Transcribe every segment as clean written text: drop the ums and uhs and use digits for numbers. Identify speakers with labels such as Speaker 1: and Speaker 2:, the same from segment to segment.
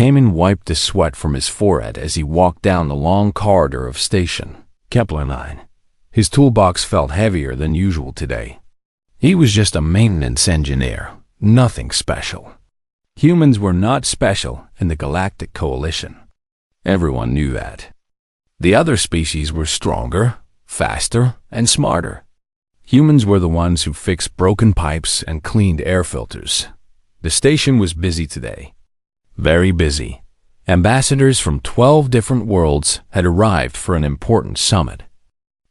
Speaker 1: Taman wiped the sweat from his forehead as he walked down the long corridor of Station Kepler 9. His toolbox felt heavier than usual today. He was just a maintenance engineer, nothing special. Humans were not special in the Galactic Coalition. Everyone knew that. The other species were stronger, faster, and smarter. Humans were the ones who fixed broken pipes and cleaned air filters. The station was busy today. Very busy. Ambassadors from 12 different worlds had arrived for an important summit.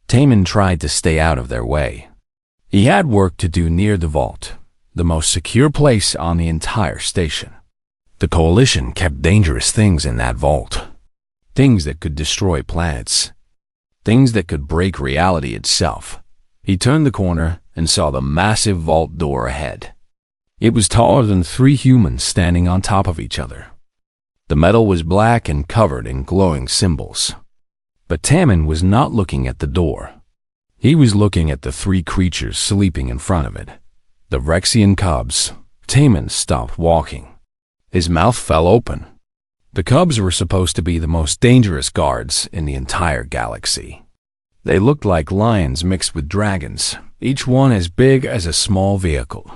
Speaker 1: Taman tried to stay out of their way. He had work to do near the vault, the most secure place on the entire station. The Coalition kept dangerous things in that vault. Things that could destroy planets. Things that could break reality itself. He turned the corner and saw the massive vault door ahead. It was taller than 3 humans standing on top of each other. The metal was black and covered in glowing symbols. But Taman was not looking at the door. He was looking at the 3 creatures sleeping in front of it. The Rexian cubs. Taman stopped walking. His mouth fell open. The cubs were supposed to be the most dangerous guards in the entire galaxy. They looked like lions mixed with dragons, each one as big as a small vehicle.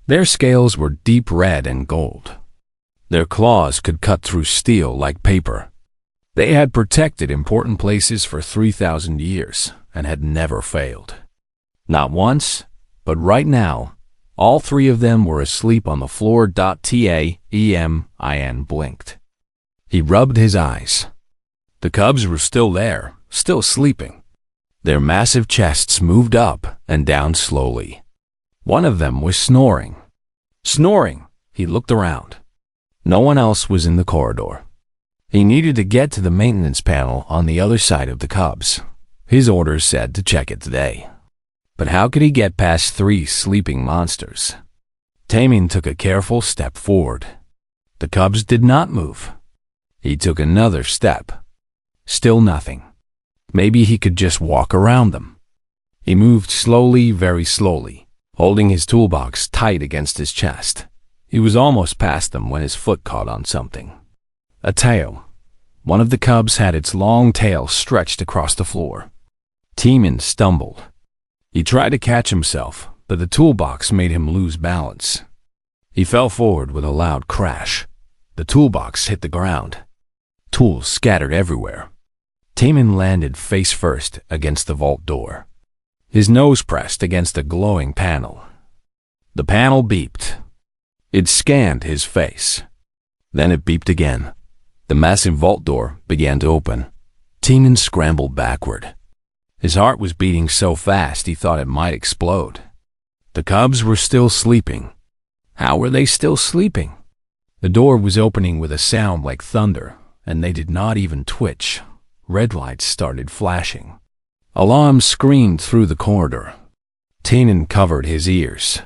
Speaker 1: Their scales were deep red and gold. Their claws could cut through steel like paper. They had protected important places for 3,000 years and had never failed. Not once, but right now, all 3 of them were asleep on the floor. Taman blinked. He rubbed his eyes. The cubs were still there, still sleeping. Their massive chests moved up and down slowly. One of them was snoring. Snoring! He looked around. No one else was in the corridor. He needed to get to the maintenance panel on the other side of the cubs. His orders said to check it today. But how could he get past 3 sleeping monsters? Taman took a careful step forward. The cubs did not move. He took another step. Still nothing. Maybe he could just walk around them. He moved slowly, very slowly, holding his toolbox tight against his chest. He was almost past them when his foot caught on something. A tail. One of the cubs had its long tail stretched across the floor. Taman stumbled. He tried to catch himself, but the toolbox made him lose balance. He fell forward with a loud crash. The toolbox hit the ground. Tools scattered everywhere. Taman landed face first against the vault door. His nose pressed against a glowing panel. The panel beeped. It scanned his face. Then it beeped again. The massive vault door began to open. Taman scrambled backward. His heart was beating so fast he thought it might explode. The cubs were still sleeping. How were they still sleeping? The door was opening with a sound like thunder, and they did not even twitch. Red lights started flashing. Alarms screamed through the corridor. Taman covered his ears.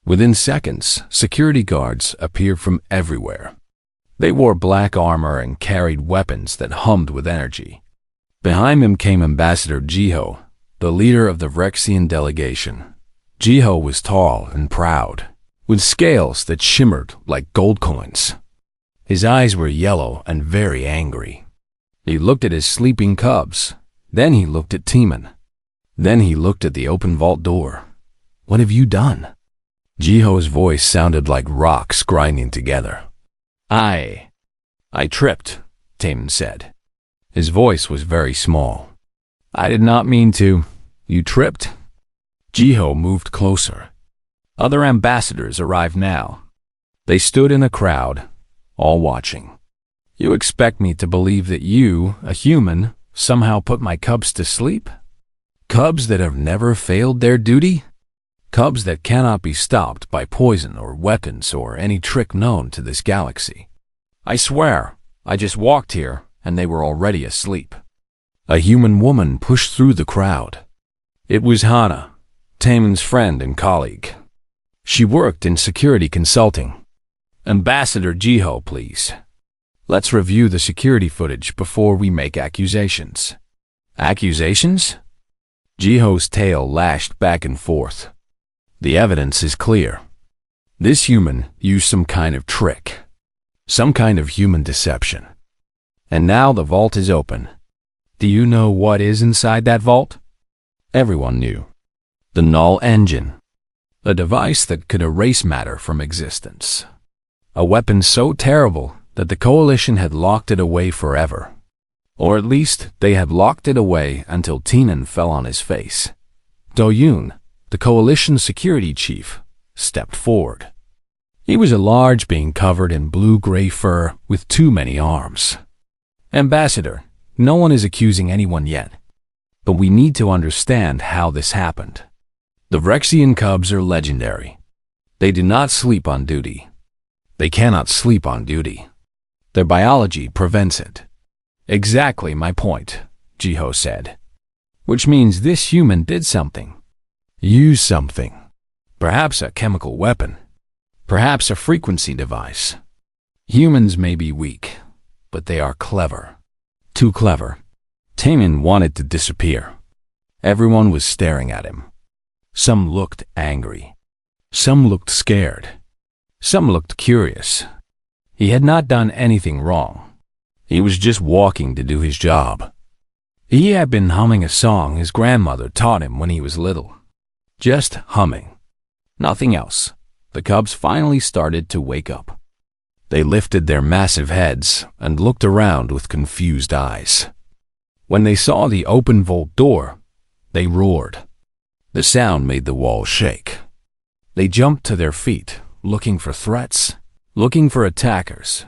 Speaker 1: Within seconds, security guards appeared from everywhere. They wore black armor and carried weapons that hummed with energy. Behind them came Ambassador Jiho, the leader of the Rexian delegation. Jiho was tall and proud, with scales that shimmered like gold coins. His eyes were yellow and very angry. He looked at his sleeping cubs. Then he looked at Taman. Then he looked at the open vault door. "What have you done?" Jiho's voice sounded like rocks grinding together. I tripped," Taman said. His voice was very small. "I did not mean to. You tripped?" Jiho moved closer. Other ambassadors arrived now. They stood in a crowd, all watching. "You expect me to believe that you, a human, somehow put my cubs to sleep? Cubs that have never failed their duty? Cubs that cannot be stopped by poison or weapons or any trick known to this galaxy. I swear, I just walked here and they were already asleep." A human woman pushed through the crowd. It was Hana, Taman's friend and colleague. She worked in security consulting. "Ambassador Jiho, please. Let's review the security footage before we make accusations." "Accusations?" Jiho's tail lashed back and forth. "The evidence is clear. This human used some kind of trick. Some kind of human deception. And now the vault is open. Do you know what is inside that vault? Everyone knew. The null engine. A device that could erase matter from existence. A weapon so terrible that the Coalition had locked it away forever. Or at least they had locked it away until Tienan fell on his face. Do-Yoon, the Coalition security chief, stepped forward. He was a large being covered in blue-gray fur with too many arms. Ambassador, no one is accusing anyone yet. But we need to understand how this happened. The Vrexian cubs are legendary. They do not sleep on duty. They cannot sleep on duty. Their biology prevents it. Exactly my point, Jiho said. Which means this human did something. Used something. Perhaps a chemical weapon. Perhaps a frequency device. Humans may be weak, but they are clever. Too clever. Tienan wanted to disappear. Everyone was staring at him. Some looked angry. Some looked scared. Some looked curious. He had not done anything wrong. He was just walking to do his job. He had been humming a song his grandmother taught him when he was little. Just humming. Nothing else. The cubs finally started to wake up. They lifted their massive heads and looked around with confused eyes. When they saw the open vault door, they roared. The sound made the walls shake. They jumped to their feet, looking for threats, looking for attackers.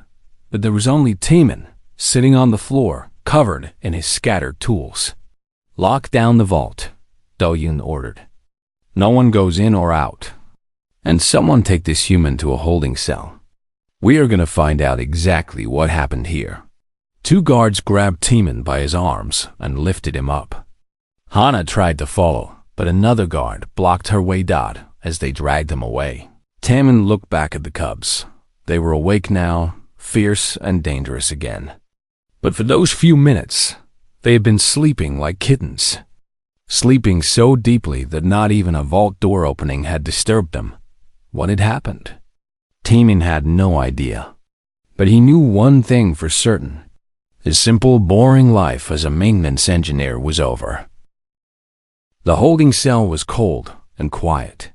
Speaker 1: But there was only Tienan, sitting on the floor, covered in his scattered tools. Lock down the vault, Do-Yoon ordered. No one goes in or out. And someone take this human to a holding cell. We are going to find out exactly what happened here. 2 guards grabbed Tienan by his arms and lifted him up. Hana tried to follow, but another guard blocked her way as they dragged him away. Tienan looked back at the cubs. They were awake now, fierce and dangerous again. But for those few minutes, they had been sleeping like kittens. Sleeping so deeply that not even a vault door opening had disturbed them. What had happened? Tienan had no idea. But he knew one thing for certain. His simple, boring life as a maintenance engineer was over. The holding cell was cold and quiet.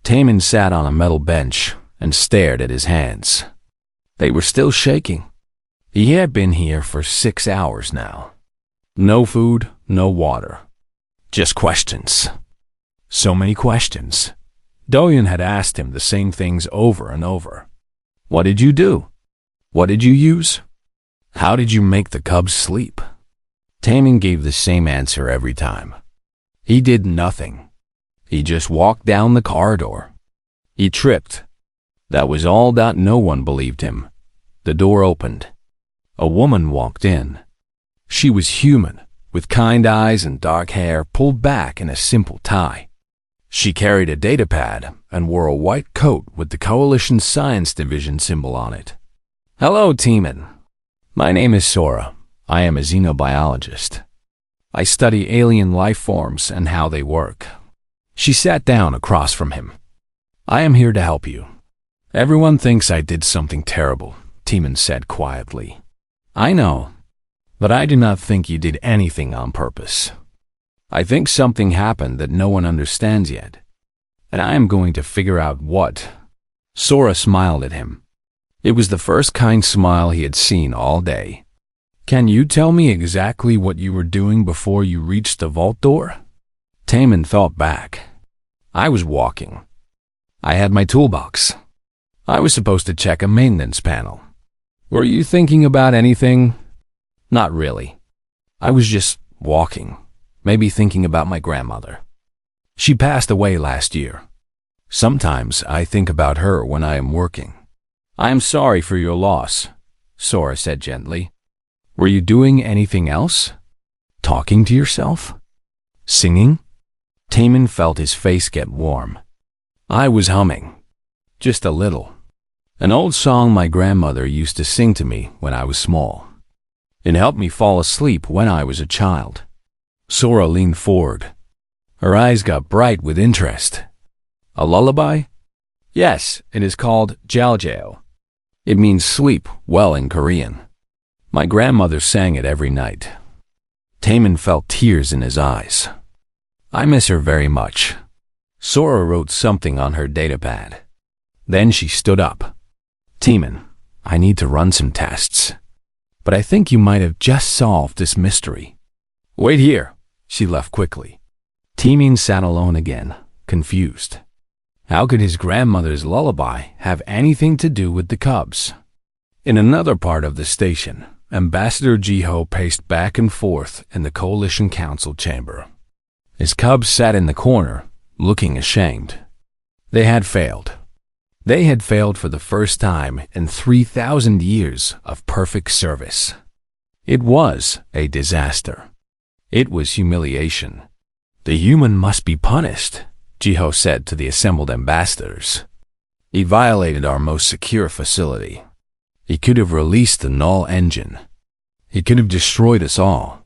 Speaker 1: Tienan sat on a metal bench and stared at his hands. They were still shaking. He had been here for 6 hours now. No food, no water. Just questions. So many questions. Do-Yoon had asked him the same things over and over. What did you do? What did you use? How did you make the cubs sleep? Tienan gave the same answer every time. He did nothing. He just walked down the corridor. He tripped. That was all that no one believed him. The door opened. A woman walked in. She was human, with kind eyes and dark hair pulled back in a simple tie. She carried a datapad and wore a white coat with the Coalition Science Division symbol on it. Hello, Tienan. My name is Sora. I am a xenobiologist. I study alien life forms and how they work. She sat down across from him. I am here to help you. Everyone thinks I did something terrible, Tienan said quietly. I know, but I do not think you did anything on purpose. I think something happened that no one understands yet, and I am going to figure out what. Sora smiled at him. It was the first kind smile he had seen all day. Can you tell me exactly what you were doing before you reached the vault door? Tienan thought back. I was walking. I had my toolbox. I was supposed to check a maintenance panel. Were you thinking about anything? Not really. I was just walking, maybe thinking about my grandmother. She passed away last year. Sometimes I think about her when I am working. I am sorry for your loss, Sora said gently. Were you doing anything else? Talking to yourself? Singing? Tienan felt his face get warm. I was humming. Just a little. An old song my grandmother used to sing to me when I was small. It helped me fall asleep when I was a child. Sora leaned forward. Her eyes got bright with interest. A lullaby? Yes, it is called Jiao. It means sleep well in Korean. My grandmother sang it every night. Taemin felt tears in his eyes. I miss her very much. Sora wrote something on her datapad. Then she stood up. Taemin, I need to run some tests. But I think you might have just solved this mystery. Wait here. She left quickly. Taemin sat alone again, confused. How could his grandmother's lullaby have anything to do with the cubs? In another part of the station, Ambassador Jiho paced back and forth in the Coalition Council chamber. His cubs sat in the corner, looking ashamed. They had failed. They had failed for the first time in 3,000 years of perfect service. It was a disaster. It was humiliation. The human must be punished, Jiho said to the assembled ambassadors. He violated our most secure facility. He could have released the null engine. He could have destroyed us all.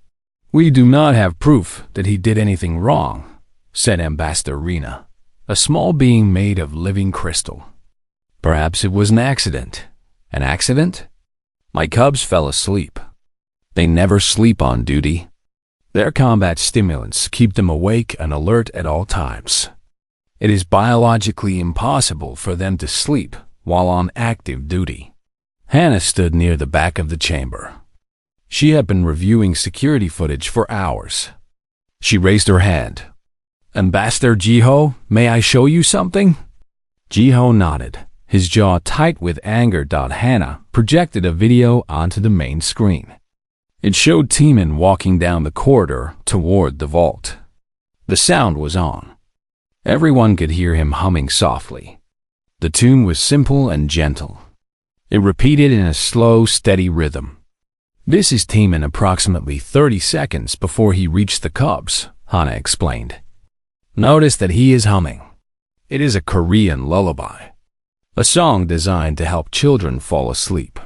Speaker 1: We do not have proof that he did anything wrong, said Ambassador Rena, a small being made of living crystal. Perhaps it was an accident. An accident? My cubs fell asleep. They never sleep on duty. Their combat stimulants keep them awake and alert at all times. It is biologically impossible for them to sleep while on active duty. Hannah stood near the back of the chamber. She had been reviewing security footage for hours. She raised her hand. Ambassador Jiho, may I show you something? Jiho nodded, his jaw tight with anger. Hannah projected a video onto the main screen. It showed Taemin walking down the corridor toward the vault. The sound was on. Everyone could hear him humming softly. The tune was simple and gentle. It repeated in a slow, steady rhythm. This is Taemin approximately 30 seconds before he reached the cubs, Hannah explained. Notice that he is humming. It is a Korean lullaby, a song designed to help children fall asleep.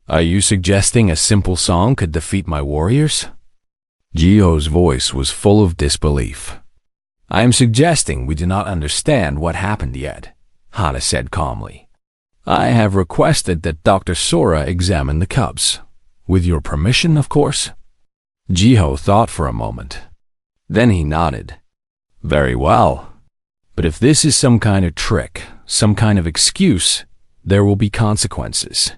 Speaker 1: Are you suggesting a simple song could defeat my warriors? Jiho's voice was full of disbelief. I am suggesting we do not understand what happened yet, Hannah said calmly. I have requested that Dr. Sora examine the cubs. With your permission, of course. Jiho thought for a moment. Then he nodded. Very well. But if this is some kind of trick, some kind of excuse, there will be consequences.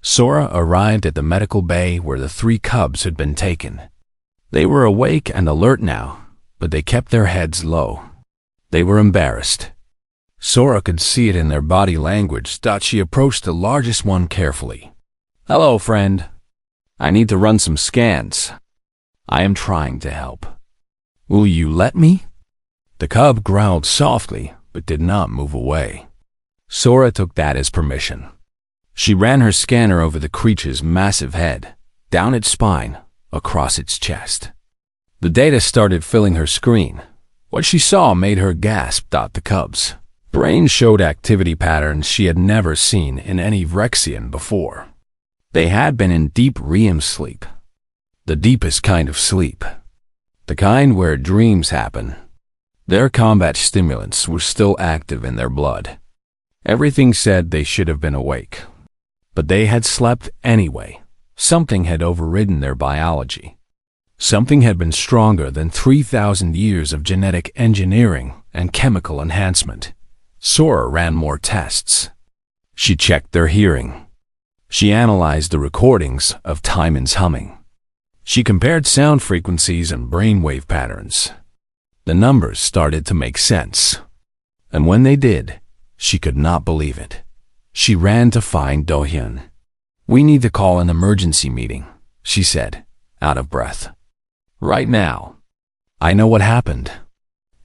Speaker 1: Sora arrived at the medical bay where the 3 cubs had been taken. They were awake and alert now, but they kept their heads low. They were embarrassed. Sora could see it in their body language. She approached the largest one carefully. Hello, friend. I need to run some scans. I am trying to help. Will you let me? The cub growled softly, but did not move away. Sora took that as permission. She ran her scanner over the creature's massive head, down its spine, across its chest. The data started filling her screen. What she saw made her gasp. The cubs' brains showed activity patterns she had never seen in any Vrexian before. They had been in deep REM sleep, the deepest kind of sleep, the kind where dreams happen. Their combat stimulants were still active in their blood. Everything said they should have been awake. But they had slept anyway. Something had overridden their biology. Something had been stronger than 3,000 years of genetic engineering and chemical enhancement. Sora ran more tests. She checked their hearing. She analyzed the recordings of Taemin's humming. She compared sound frequencies and brainwave patterns. The numbers started to make sense. And when they did, she could not believe it. She ran to find Do-hyun. We need to call an emergency meeting, she said, out of breath. Right now. I know what happened,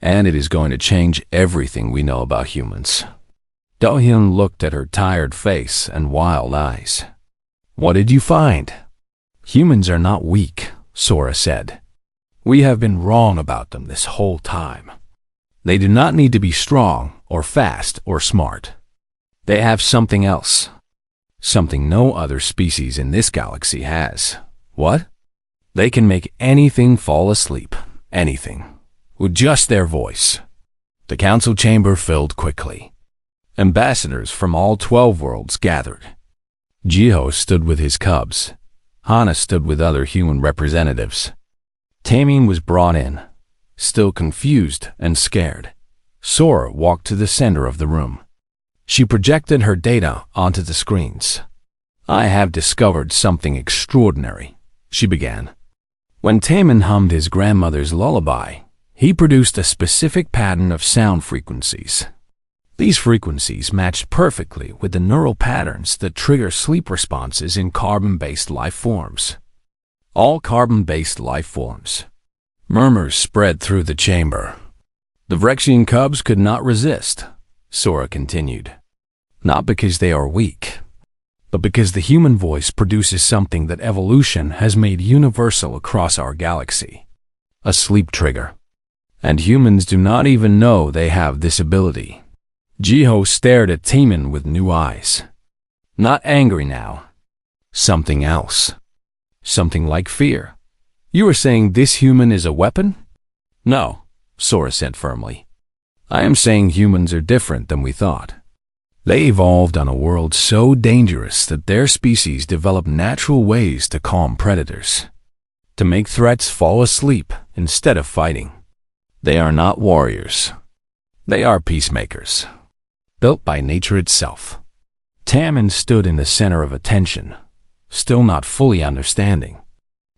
Speaker 1: and it is going to change everything we know about humans. Do-hyun looked at her tired face and wild eyes. What did you find? Humans are not weak, Sora said. We have been wrong about them this whole time. They do not need to be strong or fast or smart. They have something else. Something no other species in this galaxy has. What? They can make anything fall asleep. Anything. With just their voice. The council chamber filled quickly. Ambassadors from all 12 worlds gathered. Jiho stood with his cubs. Hana stood with other human representatives. Taemin was brought in, still confused and scared. Sora walked to the center of the room. She projected her data onto the screens. "I have discovered something extraordinary," she began. When Taemin hummed his grandmother's lullaby, he produced a specific pattern of sound frequencies. These frequencies matched perfectly with the neural patterns that trigger sleep responses in carbon-based life forms. All carbon-based life forms. Murmurs spread through the chamber. The Vrexian cubs could not resist, Sora continued. Not because they are weak, but because the human voice produces something that evolution has made universal across our galaxy. A sleep trigger. And humans do not even know they have this ability. Jiho stared at Taemin with new eyes. Not angry now. Something else. Something like fear. "You are saying this human is a weapon?" "No," Sora said firmly. "I am saying humans are different than we thought. They evolved on a world so dangerous that their species developed natural ways to calm predators, to make threats fall asleep instead of fighting. They are not warriors. They are peacemakers, built by nature itself." Taemin stood in the center of attention, still not fully understanding.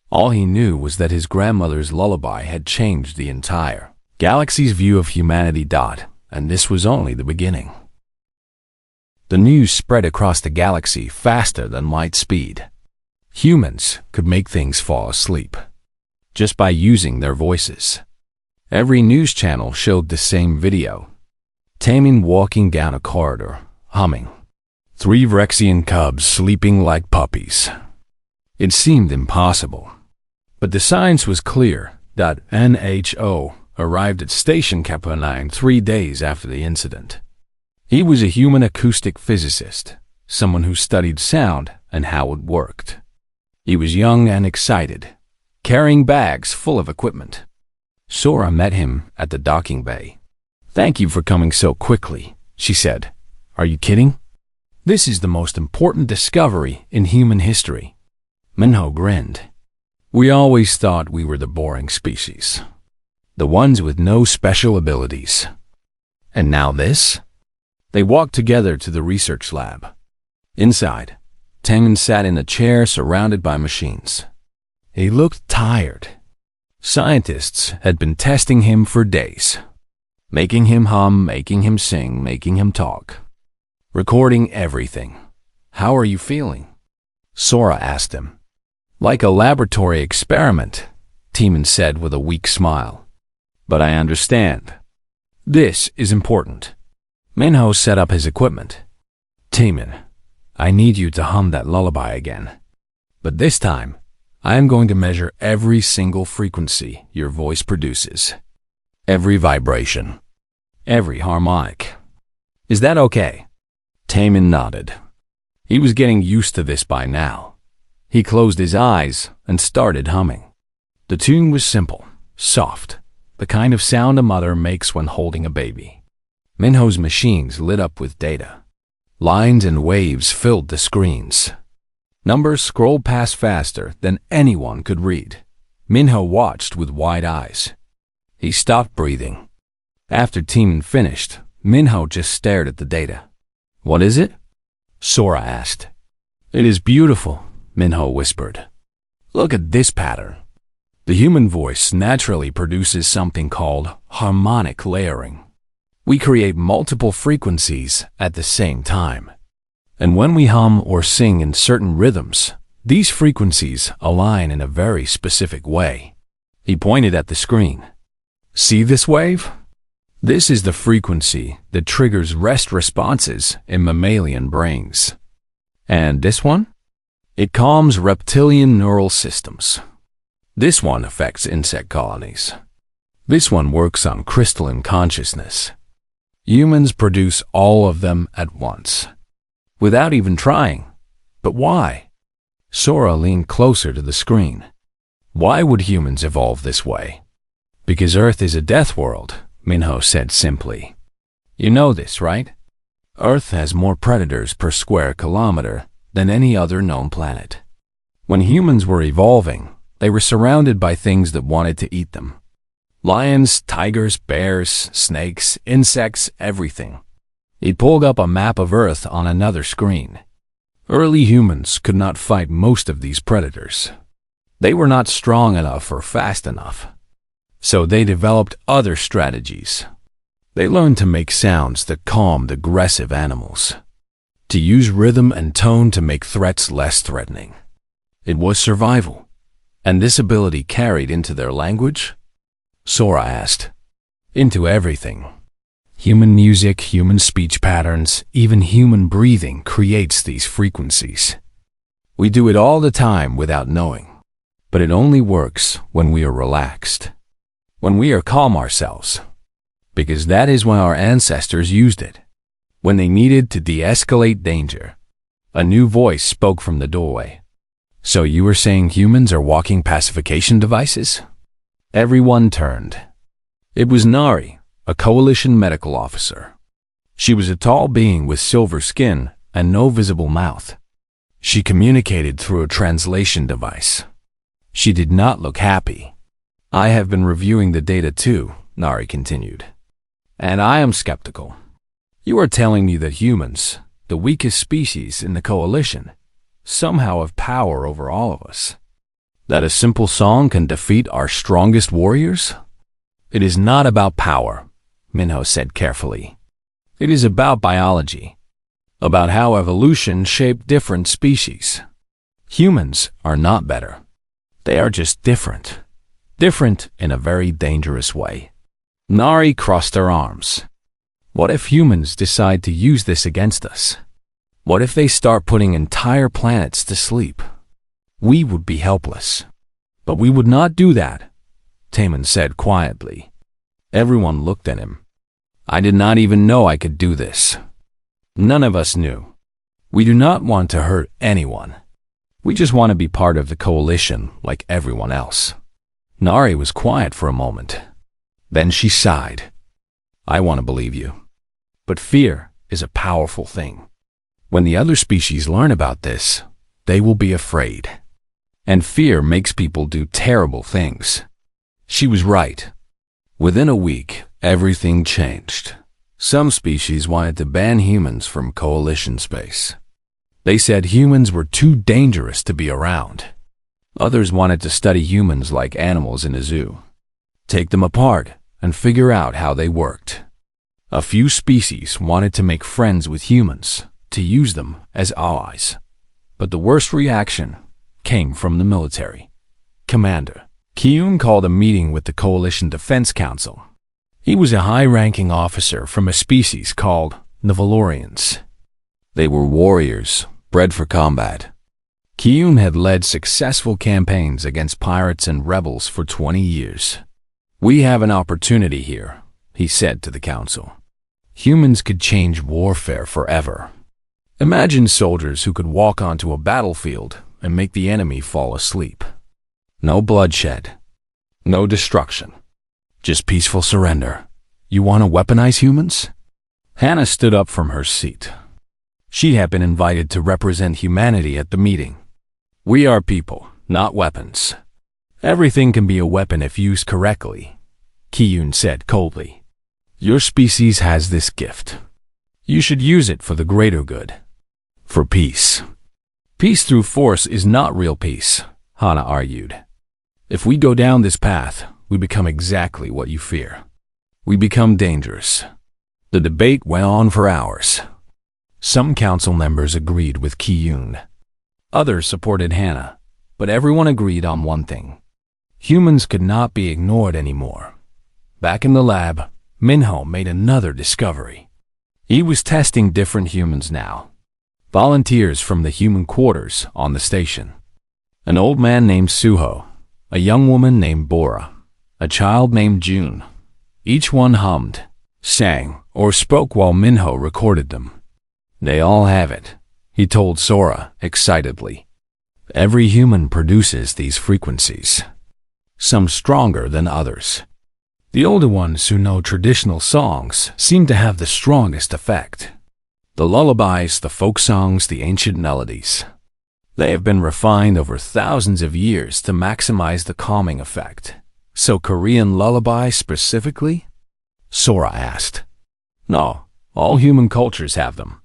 Speaker 1: All he knew was that his grandmother's lullaby had changed the entire galaxy's view of humanity. And this was only the beginning. The news spread across the galaxy faster than light speed. Humans could make things fall asleep, just by using their voices. Every news channel showed the same video. Taemin walking down a corridor, humming. 3 Vrexian cubs sleeping like puppies. It seemed impossible. But the science was clear. NHO arrived at Station Kappa 9 3 days after the incident. He was a human acoustic physicist, someone who studied sound and how it worked. He was young and excited, carrying bags full of equipment. Sora met him at the docking bay. "Thank you for coming so quickly," she said. "Are you kidding? This is the most important discovery in human history." Minho grinned. "We always thought we were the boring species, the ones with no special abilities. And now this?" They walked together to the research lab. Inside, Taemin sat in a chair surrounded by machines. He looked tired. Scientists had been testing him for days, making him hum, making him sing, making him talk, recording everything. "How are you feeling?" Sora asked him. "Like a laboratory experiment," Taemin said with a weak smile. "But I understand. This is important." Minho set up his equipment. "Taemin, I need you to hum that lullaby again. But this time, I am going to measure every single frequency your voice produces. Every vibration. Every harmonic. Is that okay?" Taemin nodded. He was getting used to this by now. He closed his eyes and started humming. The tune was simple, soft, the kind of sound a mother makes when holding a baby. Minho's machines lit up with data. Lines and waves filled the screens. Numbers scrolled past faster than anyone could read. Minho watched with wide eyes. He stopped breathing. After Taemin finished, Minho just stared at the data. "What is it?" Sora asked. "It is beautiful," Minho whispered. "Look at this pattern." The human voice naturally produces something called harmonic layering. We create multiple frequencies at the same time. And when we hum or sing in certain rhythms, these frequencies align in a very specific way. He pointed at the screen. "See this wave? This is the frequency that triggers rest responses in mammalian brains. And this one? It calms reptilian neural systems. This one affects insect colonies. This one works on crystalline consciousness. Humans produce all of them at once, without even trying. But why?" Sora leaned closer to the screen. "Why would humans evolve this way?" "Because Earth is a death world," Minho said simply. "You know this, right? Earth has more predators per square kilometer than any other known planet. When humans were evolving, they were surrounded by things that wanted to eat them. Lions, tigers, bears, snakes, insects, everything. He pulled up a map of Earth on another screen. Early humans could not fight most of these predators. They were not strong enough or fast enough. So they developed other strategies. They learned to make sounds that calmed aggressive animals, to use rhythm and tone to make threats less threatening. It was survival, and this ability carried into their language? Sora asked. Into everything. Human music, human speech patterns, even human breathing creates these frequencies. We do it all the time without knowing, but it only works when we are relaxed, when we are calm ourselves, because that is when our ancestors used it, when they needed to de-escalate danger. A new voice spoke from the doorway. So you were saying humans are walking pacification devices? Everyone turned. It was Nari, a coalition medical officer. She was a tall being with silver skin and no visible mouth. She communicated through a translation device. She did not look happy. I have been reviewing the data too, Nari continued. And I am skeptical. You are telling me that humans, the weakest species in the coalition, somehow have power over all of us? That a simple song can defeat our strongest warriors? It is not about power, Minho said carefully. It is about biology, about how evolution shaped different species. Humans are not better. They are just different. Different in a very dangerous way. Nari crossed her arms. What if humans decide to use this against us? What if they start putting entire planets to sleep? We would be helpless. But we would not do that, Taman said quietly. Everyone looked at him. I did not even know I could do this. None of us knew. We do not want to hurt anyone. We just want to be part of the coalition like everyone else. Nari was quiet for a moment. Then she sighed. I want to believe you. But fear is a powerful thing. When the other species learn about this, they will be afraid. And fear makes people do terrible things. She was right. Within a week, everything changed. Some species wanted to ban humans from coalition space. They said humans were too dangerous to be around. Others wanted to study humans like animals in a zoo, take them apart and figure out how they worked. A few species wanted to make friends with humans, to use them as allies. But the worst reaction came from the military. Commander Kyun called a meeting with the Coalition Defense Council. He was a high-ranking officer from a species called the Valorians. They were warriors, bred for combat. Kyun had led successful campaigns against pirates and rebels for 20 years. We have an opportunity here, he said to the council. Humans could change warfare forever. Imagine soldiers who could walk onto a battlefield and make the enemy fall asleep. No bloodshed. No destruction. Just peaceful surrender. You want to weaponize humans? Hannah stood up from her seat. She had been invited to represent humanity at the meeting. We are people, not weapons. Everything can be a weapon if used correctly, Kyun said coldly. Your species has this gift. You should use it for the greater good. For peace. Peace through force is not real peace, Hannah argued. If we go down this path, we become exactly what you fear. We become dangerous. The debate went on for hours. Some council members agreed with Kyun. Others supported Hannah, but everyone agreed on one thing. Humans could not be ignored anymore. Back in the lab, Minho made another discovery. He was testing different humans now. Volunteers from the human quarters on the station. An old man named Suho, a young woman named Bora, a child named June. Each one hummed, sang, or spoke while Minho recorded them. They all have it, he told Sora excitedly. Every human produces these frequencies, some stronger than others. The older ones who know traditional songs seem to have the strongest effect. The lullabies, the folk songs, the ancient melodies. They have been refined over thousands of years to maximize the calming effect. So Korean lullaby specifically? Sora asked. No, all human cultures have them.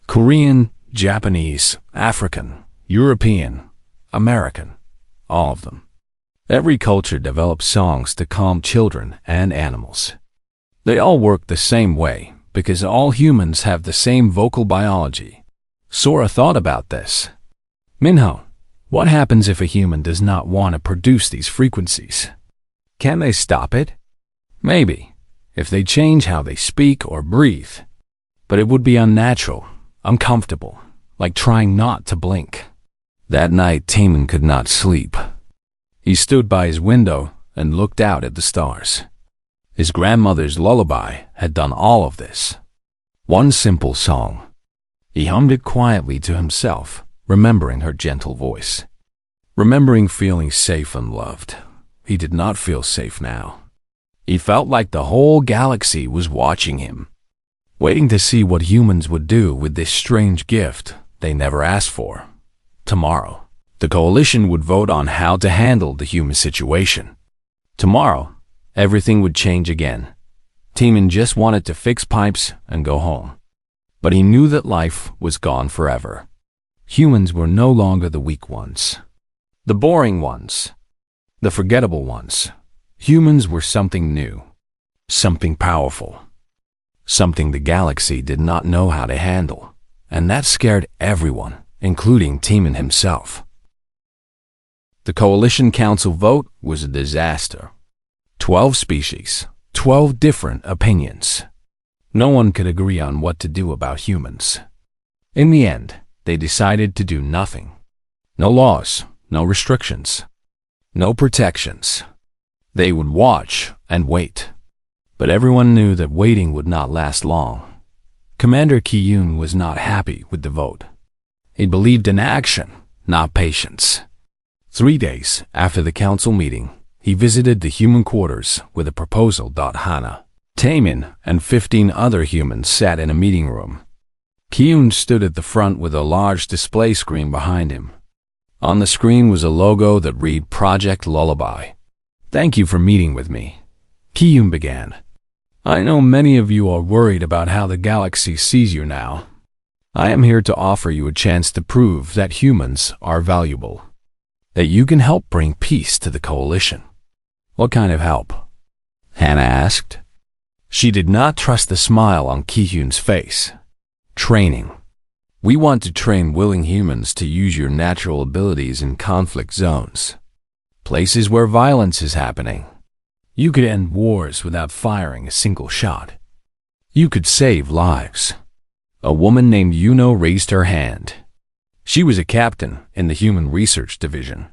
Speaker 1: Korean, Japanese, African, European, American, all of them. Every culture develops songs to calm children and animals. They all work the same way because all humans have the same vocal biology. Sora thought about this. Minho, what happens if a human does not want to produce these frequencies? Can they stop it? Maybe, if they change how they speak or breathe. But it would be unnatural, uncomfortable, like trying not to blink. That night, Timon could not sleep. He stood by his window and looked out at the stars. His grandmother's lullaby had done all of this. One simple song. He hummed it quietly to himself, remembering her gentle voice. Remembering feeling safe and loved. He did not feel safe now. He felt like the whole galaxy was watching him, waiting to see what humans would do with this strange gift they never asked for. Tomorrow, the coalition would vote on how to handle the human situation. Tomorrow, everything would change again. Timon just wanted to fix pipes and go home. But he knew that life was gone forever. Humans were no longer the weak ones, the boring ones, the forgettable ones. Humans were something new, something powerful, something the galaxy did not know how to handle, and that scared everyone, including Timon himself. The Coalition Council vote was a disaster. 12 species, 12 different opinions. No one could agree on what to do about humans. In the end, they decided to do nothing. No laws, no restrictions, no protections. They would watch and wait. But everyone knew that waiting would not last long. Commander Ki-yoon was not happy with the vote. He believed in action, not patience. 3 days after the council meeting, he visited the human quarters with a proposal. Hana, Taemin, and 15 other humans sat in a meeting room. Ki-yoon stood at the front with a large display screen behind him. On the screen was a logo that read Project Lullaby. Thank you for meeting with me, Ki-yoon began. I know many of you are worried about how the galaxy sees you now. I am here to offer you a chance to prove that humans are valuable, that you can help bring peace to the coalition. What kind of help? Hannah asked. She did not trust the smile on Ki-yoon's face. Training. We want to train willing humans to use your natural abilities in conflict zones, places where violence is happening. You could end wars without firing a single shot. You could save lives. A woman named Yuno raised her hand. She was a captain in the Human Research Division.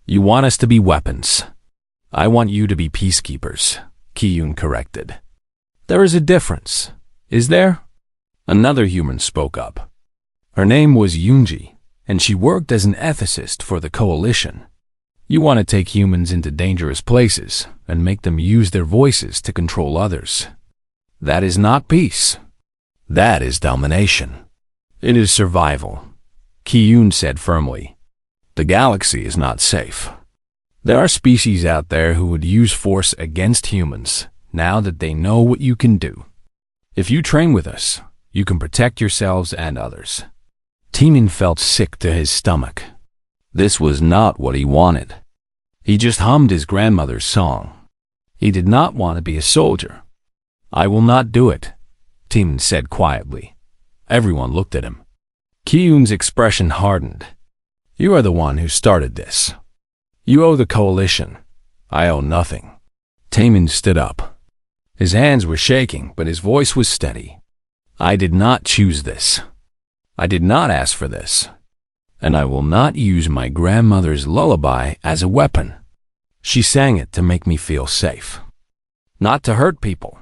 Speaker 1: You want us to be weapons. I want you to be peacekeepers, Ki-yoon corrected. There is a difference, is there? Another human spoke up. Her name was Yoonji, and she worked as an ethicist for the coalition. You want to take humans into dangerous places and make them use their voices to control others. That is not peace. That is domination. It is survival, Ki-yoon said firmly. The galaxy is not safe. There are species out there who would use force against humans now that they know what you can do. If you train with us, you can protect yourselves and others. Timon felt sick to his stomach. This was not what he wanted. He just hummed his grandmother's song. He did not want to be a soldier. I will not do it, Timon said quietly. Everyone looked at him. Ki-yoon's expression hardened. You are the one who started this. You owe the coalition. I owe nothing. Timon stood up. His hands were shaking, but his voice was steady. I did not choose this. I did not ask for this. And I will not use my grandmother's lullaby as a weapon. She sang it to make me feel safe, not to hurt people.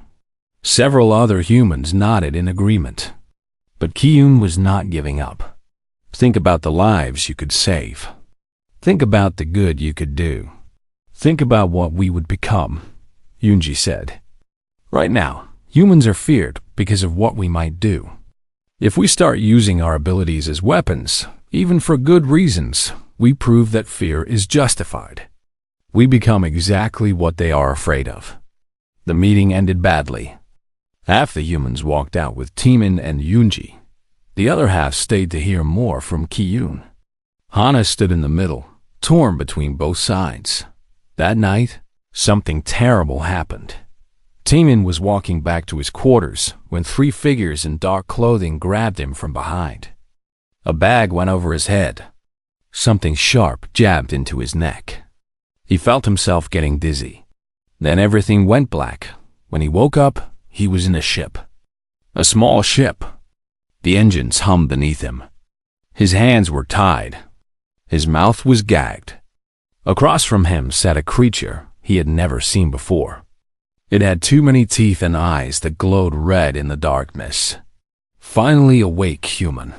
Speaker 1: Several other humans nodded in agreement. But Ki-yoon was not giving up. Think about the lives you could save. Think about the good you could do. Think about what we would become, Yoonji said. Right now, humans are feared because of what we might do. If we start using our abilities as weapons, even for good reasons, we prove that fear is justified. We become exactly what they are afraid of. The meeting ended badly. Half the humans walked out with Timin and Yunji. The other half stayed to hear more from Kiyun. Hana stood in the middle, torn between both sides. That night, something terrible happened. Timin was walking back to his quarters when three figures in dark clothing grabbed him from behind. A bag went over his head. Something sharp jabbed into his neck. He felt himself getting dizzy. Then everything went black. When he woke up, he was in a ship. A small ship. The engines hummed beneath him. His hands were tied. His mouth was gagged. Across from him sat a creature he had never seen before. It had too many teeth and eyes that glowed red in the darkness. "Finally awake, human,"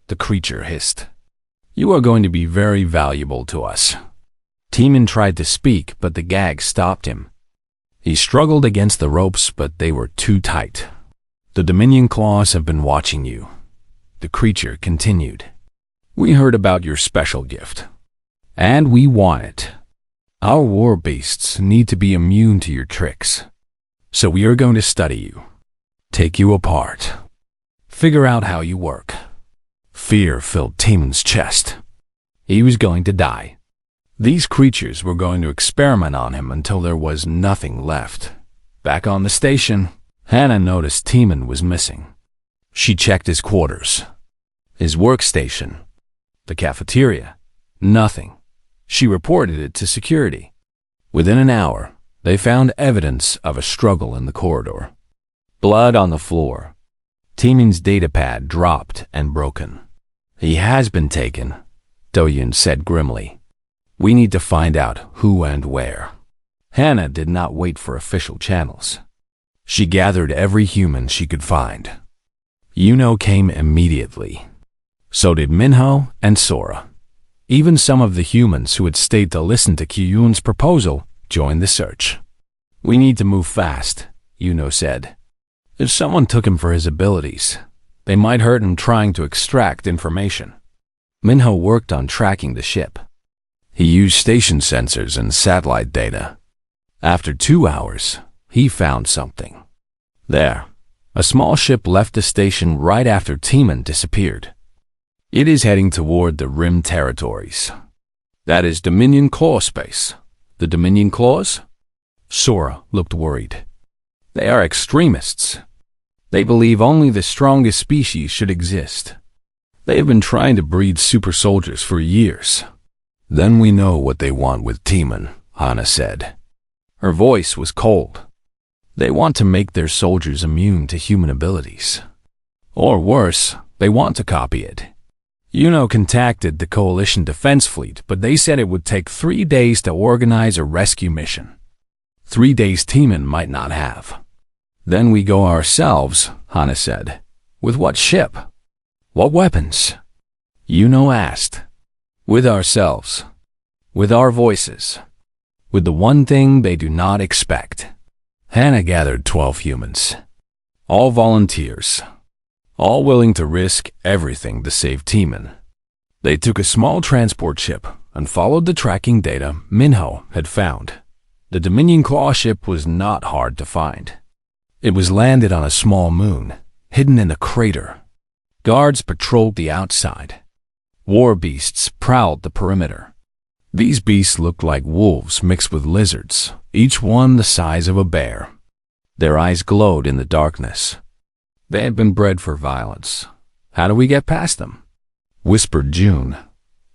Speaker 1: the creature hissed. "You are going to be very valuable to us." Timin tried to speak, but the gag stopped him. He struggled against the ropes, but they were too tight. "The Dominion Claws have been watching you," the creature continued. "We heard about your special gift, and we want it. Our war beasts need to be immune to your tricks. So we are going to study you, take you apart, figure out how you work." Fear filled Timin's chest. He was going to die. These creatures were going to experiment on him until there was nothing left. Back on the station, Hannah noticed Timin was missing. She checked his quarters, his workstation, the cafeteria. Nothing. She reported it to security. Within an hour, they found evidence of a struggle in the corridor. Blood on the floor. Timin's datapad dropped and broken. "He has been taken," Doyun said grimly. "We need to find out who and where." Hannah did not wait for official channels. She gathered every human she could find. Yuno came immediately. So did Minho and Sora. Even some of the humans who had stayed to listen to Kiyun's proposal joined the search. "We need to move fast," Yuno said. "If someone took him for his abilities, they might hurt him trying to extract information." Minho worked on tracking the ship. He used station sensors and satellite data. After 2 hours, he found something. There, a small ship left the station right after Timin disappeared. It is heading toward the Rim territories. "That is Dominion Claw space." "The Dominion Claws?" Sora looked worried. "They are extremists. They believe only the strongest species should exist. They have been trying to breed super soldiers for years." "Then we know what they want with Timin," Hana said. Her voice was cold. "They want to make their soldiers immune to human abilities. Or worse, they want to copy it." Yuno contacted the Coalition Defense Fleet, but they said it would take 3 days to organize a rescue mission. 3 days Timin might not have. "Then we go ourselves," Hana said. "With what ship? What weapons?" Yuno asked. "With ourselves. With our voices. With the one thing they do not expect." Hana gathered 12 humans. All volunteers. All willing to risk everything to save Timin. They took a small transport ship and followed the tracking data Minho had found. The Dominion Claw ship was not hard to find. It was landed on a small moon, hidden in a crater. Guards patrolled the outside. War beasts prowled the perimeter. These beasts looked like wolves mixed with lizards, each one the size of a bear. Their eyes glowed in the darkness. They had been bred for violence. "How do we get past them?" whispered June,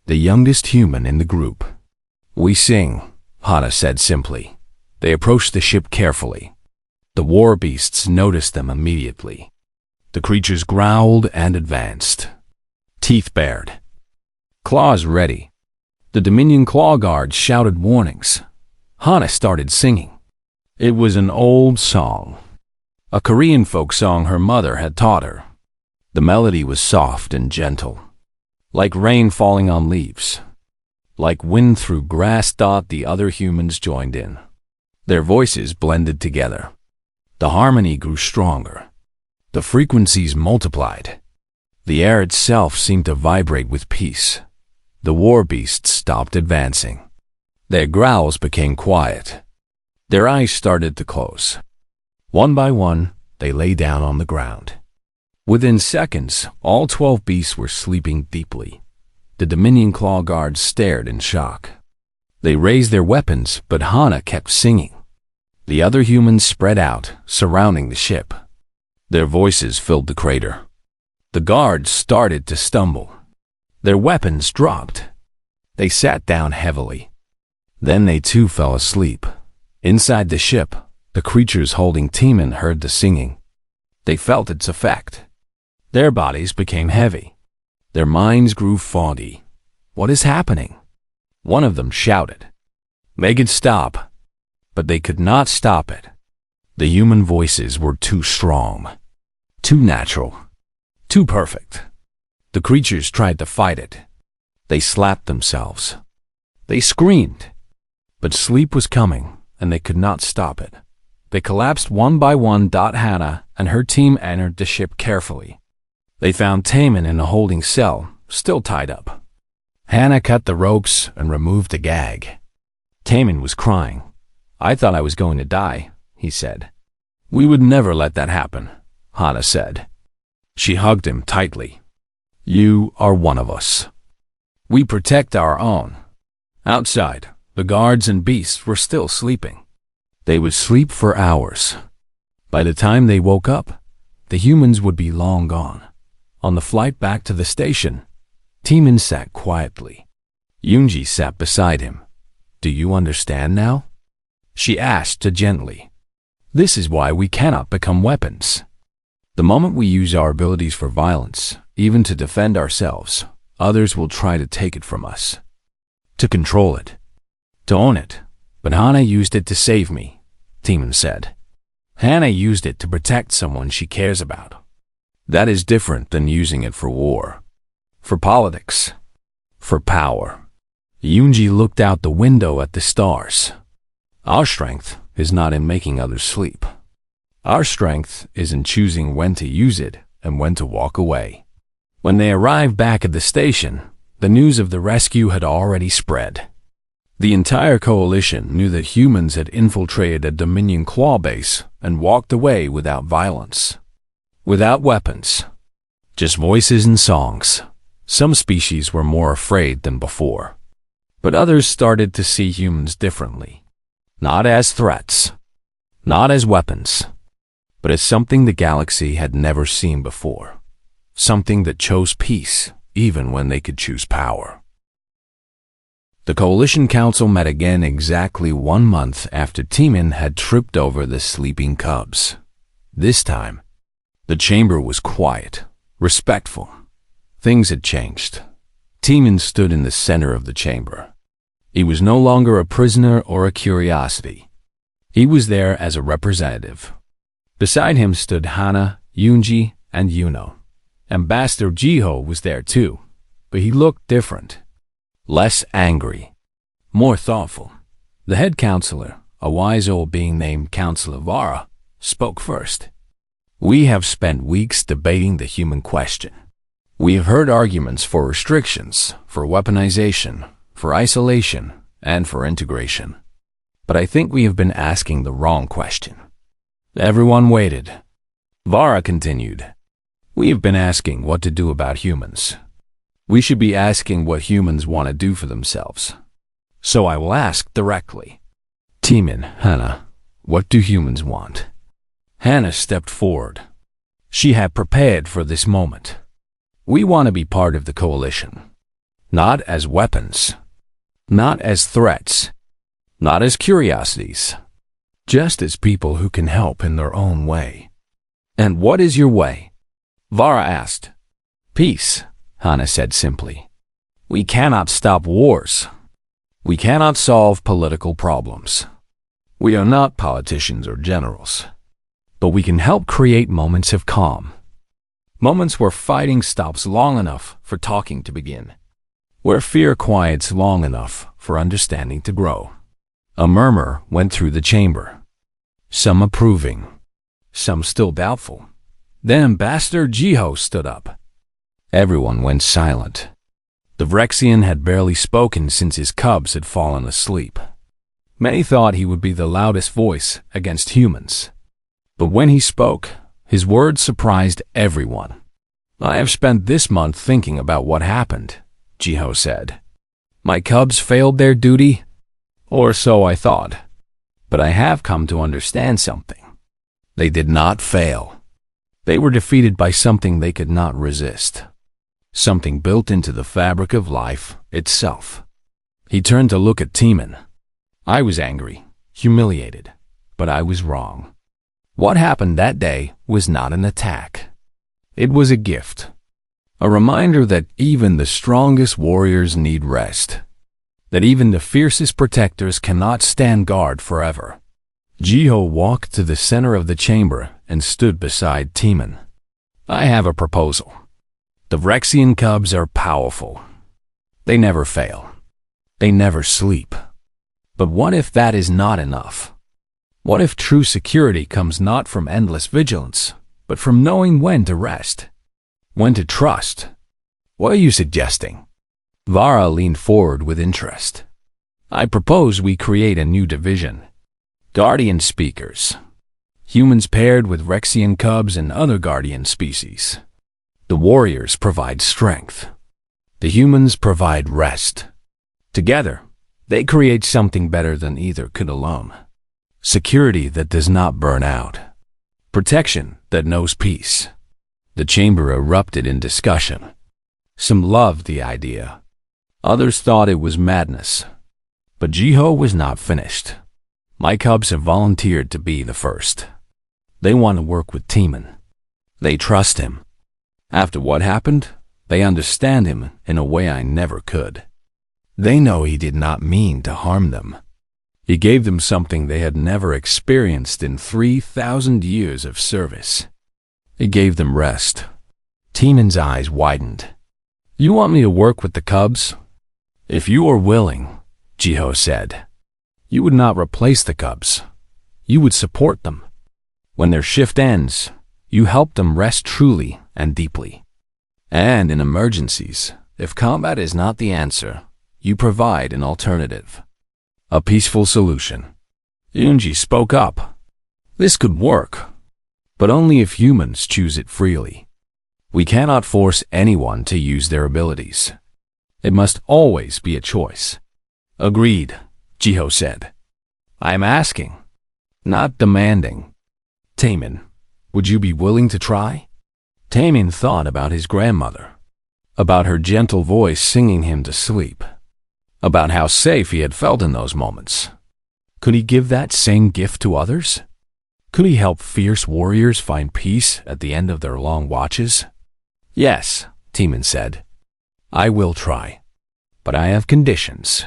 Speaker 1: the youngest human in the group. "We sing," Hana said simply. They approached the ship carefully. The war beasts noticed them immediately. The creatures growled and advanced. Teeth bared. Claws ready. The Dominion Claw guards shouted warnings. Hana started singing. It was an old song. A Korean folk song her mother had taught her. The melody was soft and gentle, like rain falling on leaves, like wind through grass. The other humans joined in. Their voices blended together. The harmony grew stronger. The frequencies multiplied. The air itself seemed to vibrate with peace. The war beasts stopped advancing. Their growls became quiet. Their eyes started to close. One by one, they lay down on the ground. Within seconds, all 12 beasts were sleeping deeply. The Dominion Claw guards stared in shock. They raised their weapons, but Hana kept singing. The other humans spread out, surrounding the ship. Their voices filled the crater. The guards started to stumble. Their weapons dropped. They sat down heavily. Then they too fell asleep. Inside the ship, the creatures holding Timon heard the singing. They felt its effect. Their bodies became heavy. Their minds grew foggy. What is happening? One of them shouted. Make it stop. But they could not stop it. The human voices were too strong, too natural, too perfect. The creatures tried to fight it. They slapped themselves. They screamed. But sleep was coming, and they could not stop it. They collapsed one by one. Hannah and her team entered the ship carefully. They found Taman in a holding cell, still tied up. Hannah cut the ropes and removed the gag. Taman was crying. I thought I was going to die, he said. We would never let that happen, Hannah said. She hugged him tightly. You are one of us. We protect our own. Outside, the guards and beasts were still sleeping. They would sleep for hours. By the time they woke up, the humans would be long gone. On the flight back to the station, Timon sat quietly. Yoonji sat beside him. Do you understand now? She asked gently. This is why we cannot become weapons. The moment we use our abilities for violence, even to defend ourselves, others will try to take it from us. To control it. To own it. But Hana used it to save me, Timon said. Hana used it to protect someone she cares about. That is different than using it for war. For politics. For power. Yoonji looked out the window at the stars. Our strength is not in making others sleep. Our strength is in choosing when to use it and when to walk away. When they arrived back at the station, the news of the rescue had already spread. The entire coalition knew that humans had infiltrated a Dominion Claw base and walked away without violence. Without weapons. Just voices and songs. Some species were more afraid than before. But others started to see humans differently. Not as threats, not as weapons, but as something the galaxy had never seen before. Something that chose peace, even when they could choose power. The Coalition Council met again exactly 1 month after Timon had tripped over the sleeping cubs. This time, the chamber was quiet, respectful. Things had changed. Timon stood in the center of the chamber. He was no longer a prisoner or a curiosity. He was there as a representative. Beside him stood Hana, Yoonji, and Yuno. Ambassador Jiho was there too, but he looked different. Less angry. More thoughtful. The head counselor, a wise old being named Counselor Vara, spoke first. We have spent weeks debating the human question. We have heard arguments for restrictions, for weaponization, for isolation, and for integration. But I think we have been asking the wrong question. Everyone waited. Vara continued. We have been asking what to do about humans. We should be asking what humans want to do for themselves. So I will ask directly. Timon, Hana, what do humans want? Hana stepped forward. She had prepared for this moment. We want to be part of the coalition. Not as weapons. Not as threats. Not as curiosities. Just as people who can help in their own way. And what is your way? Vara asked. Peace, Hana said simply. We cannot stop wars. We cannot solve political problems. We are not politicians or generals. But we can help create moments of calm. Moments where fighting stops long enough for talking to begin. Where fear quiets long enough for understanding to grow. A murmur went through the chamber. Some approving. Some still doubtful. Then Ambassador Jiho stood up. Everyone went silent. The Vrexian had barely spoken since his cubs had fallen asleep. Many thought he would be the loudest voice against humans. But when he spoke, his words surprised everyone. "I have spent this month thinking about what happened," Jiho said. "My cubs failed their duty, or so I thought. But I have come to understand something. They did not fail. They were defeated by something they could not resist. Something built into the fabric of life itself." He turned to look at Timon. I was angry, humiliated, but I was wrong. What happened that day was not an attack. It was a gift. A reminder that even the strongest warriors need rest. That even the fiercest protectors cannot stand guard forever. Jiho walked to the center of the chamber and stood beside Timon. "I have a proposal. The Vrexian cubs are powerful. They never fail. They never sleep. But what if that is not enough? What if true security comes not from endless vigilance, but from knowing when to rest? When to trust? What are you suggesting?" Vara leaned forward with interest. "I propose we create a new division. Guardian speakers. Humans paired with Vrexian cubs and other guardian species. The warriors provide strength. The humans provide rest. Together, they create something better than either could alone. Security that does not burn out. Protection that knows peace." The chamber erupted in discussion. Some loved the idea. Others thought it was madness. But Jiho was not finished. "My cubs have volunteered to be the first. They want to work with Timon. They trust him. After what happened, they understand him in a way I never could. They know he did not mean to harm them. He gave them something they had never experienced in 3,000 years of service. He gave them rest." Timon's eyes widened. "You want me to work with the cubs?" "If you are willing," Jiho said, "you would not replace the cubs. You would support them. When their shift ends, you help them rest truly and deeply. And in emergencies, if combat is not the answer, you provide an alternative. A peaceful solution." Yunji spoke up. "This could work, but only if humans choose it freely. We cannot force anyone to use their abilities. It must always be a choice." "Agreed," Jiho said. "I am asking, not demanding. Timon, would you be willing to try?" Timon thought about his grandmother, about her gentle voice singing him to sleep, about how safe he had felt in those moments. Could he give that same gift to others? Could he help fierce warriors find peace at the end of their long watches? "Yes," Timon said. "I will try, but I have conditions."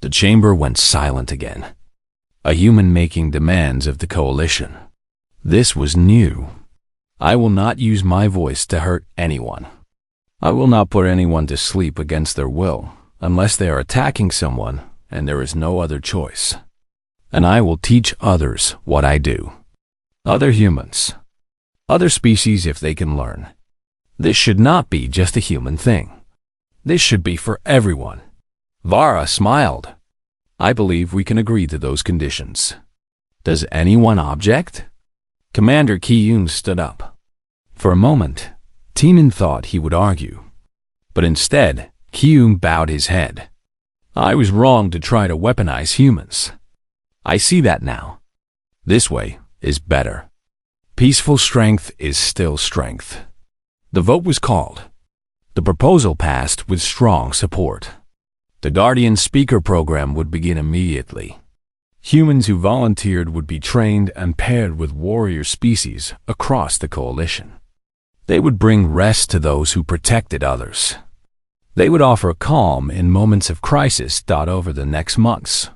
Speaker 1: The chamber went silent again. A human making demands of the coalition. This was new. "I will not use my voice to hurt anyone. I will not put anyone to sleep against their will, unless they are attacking someone and there is no other choice. And I will teach others what I do. Other humans. Other species if they can learn. This should not be just a human thing. This should be for everyone." Vara smiled. "I believe we can agree to those conditions. Does anyone object?" Commander Ki-Yoon stood up. For a moment, Timon thought he would argue. But instead, Ki-Yoon bowed his head. "I was wrong to try to weaponize humans. I see that now. This way is better. Peaceful strength is still strength." The vote was called. The proposal passed with strong support. The Guardian Speaker program would begin immediately. Humans who volunteered would be trained and paired with warrior species across the coalition. They would bring rest to those who protected others. They would offer calm in moments of crisis. Over the next months,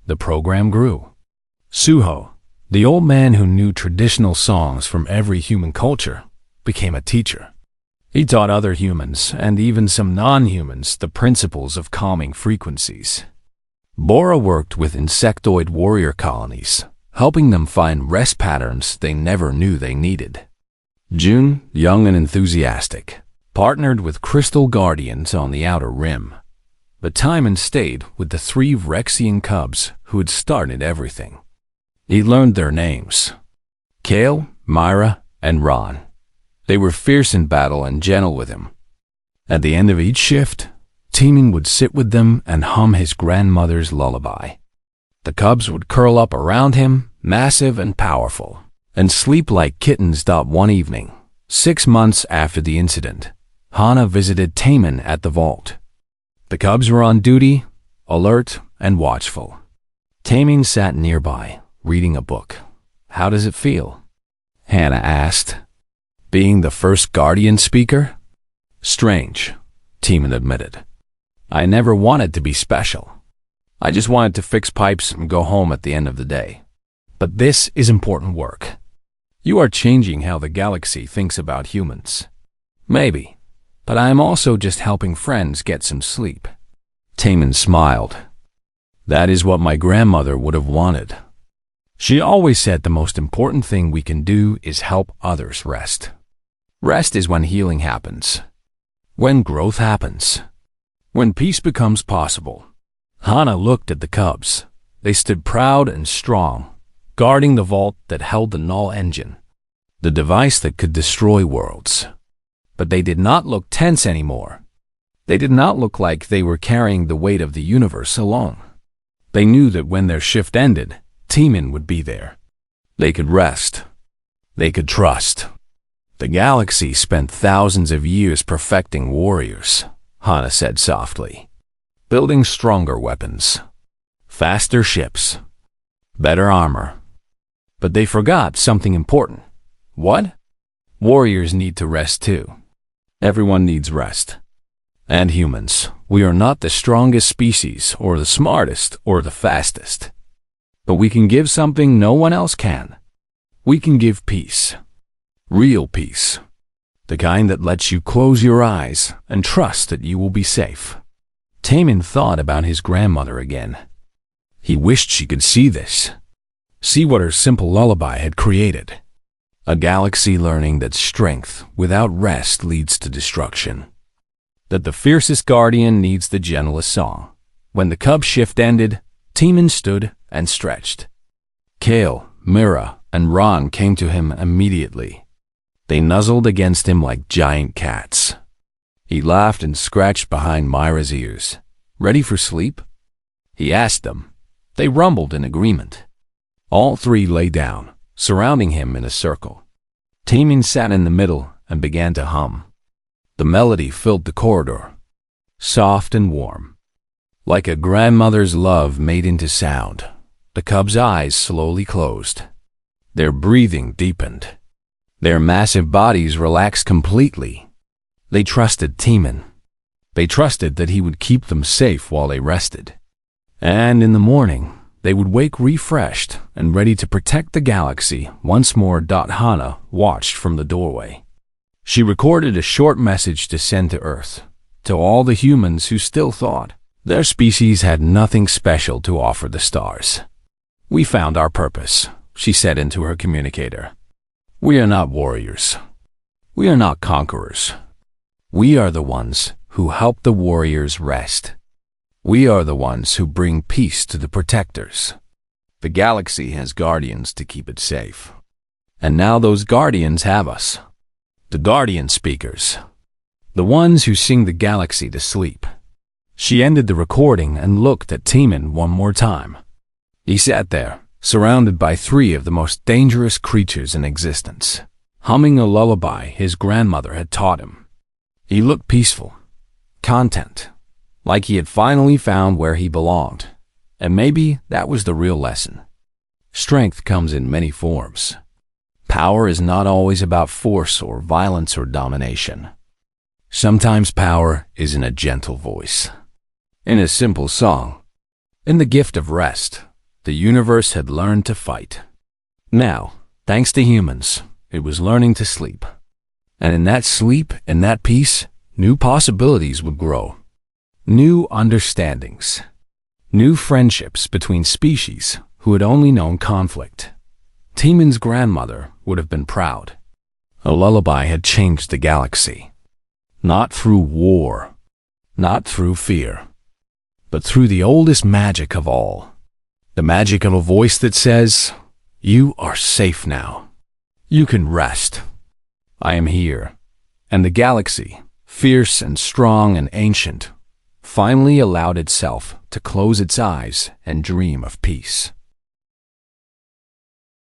Speaker 1: the program grew. Suho, the old man who knew traditional songs from every human culture, became a teacher. He taught other humans, and even some non-humans, the principles of calming frequencies. Bora worked with insectoid warrior colonies, helping them find rest patterns they never knew they needed. June, young and enthusiastic, partnered with Crystal Guardians on the outer rim. But Timon stayed with the 3 Rexian cubs who had started everything. He learned their names: Kale, Myra, and Ron. They were fierce in battle and gentle with him. At the end of each shift, Timon would sit with them and hum his grandmother's lullaby. The cubs would curl up around him, massive and powerful, and sleep like kittens. One evening, 6 months after the incident, Hana visited Timon at the vault. The cubs were on duty, alert and watchful. Timon sat nearby, reading a book. "How does it feel?" Hana asked. "Being the first Guardian speaker?" "Strange," Timon admitted. "I never wanted to be special. I just wanted to fix pipes and go home at the end of the day. But this is important work. You are changing how the galaxy thinks about humans." "Maybe, but I am also just helping friends get some sleep." Timon smiled. "That is what my grandmother would have wanted. She always said the most important thing we can do is help others rest. Rest is when healing happens, when growth happens, when peace becomes possible." Hana looked at the cubs. They stood proud and strong, guarding the vault that held the null engine, the device that could destroy worlds. But they did not look tense anymore. They did not look like they were carrying the weight of the universe alone. They knew that when their shift ended, Timon would be there. They could rest. They could trust. "The galaxy spent thousands of years perfecting warriors," Hana said softly. "Building stronger weapons, faster ships, better armor. But they forgot something important." "What?" "Warriors need to rest too. Everyone needs rest. And humans, we are not the strongest species or the smartest or the fastest. But we can give something no one else can. We can give peace. Real peace. The kind that lets you close your eyes and trust that you will be safe." Timon thought about his grandmother again. He wished she could see this. See what her simple lullaby had created. A galaxy learning that strength without rest leads to destruction. That the fiercest guardian needs the gentlest song. When the cub shift ended, Timon stood and stretched. Kale, Myra, and Ron came to him immediately. They nuzzled against him like giant cats. He laughed and scratched behind Myra's ears. "Ready for sleep?" he asked them. They rumbled in agreement. All 3 lay down, surrounding him in a circle. Timon sat in the middle and began to hum. The melody filled the corridor, soft and warm, like a grandmother's love made into sound. The cubs' eyes slowly closed. Their breathing deepened. Their massive bodies relaxed completely. They trusted Timon. They trusted that he would keep them safe while they rested. And in the morning, they would wake refreshed and ready to protect the galaxy once more. Hana watched from the doorway. She recorded a short message to send to Earth, to all the humans who still thought their species had nothing special to offer the stars. "We found our purpose," she said into her communicator. "We are not warriors. We are not conquerors. We are the ones who help the warriors rest. We are the ones who bring peace to the protectors. The galaxy has guardians to keep it safe. And now those guardians have us. The guardian speakers. The ones who sing the galaxy to sleep." She ended the recording and looked at Timon one more time. He sat there, surrounded by 3 of the most dangerous creatures in existence, humming a lullaby his grandmother had taught him. He looked peaceful, content, like he had finally found where he belonged. And maybe that was the real lesson. Strength comes in many forms. Power is not always about force or violence or domination. Sometimes power is in a gentle voice, in a simple song. In the gift of rest, the universe had learned to fight. Now, thanks to humans, it was learning to sleep. And in that sleep, in that peace, new possibilities would grow. New understandings. New friendships between species who had only known conflict. Timon's grandmother would have been proud. A lullaby had changed the galaxy. Not through war, not through fear, but through the oldest magic of all. The magic of a voice that says, "You are safe now. You can rest. I am here." And the galaxy, fierce and strong and ancient, finally allowed itself to close its eyes and dream of peace.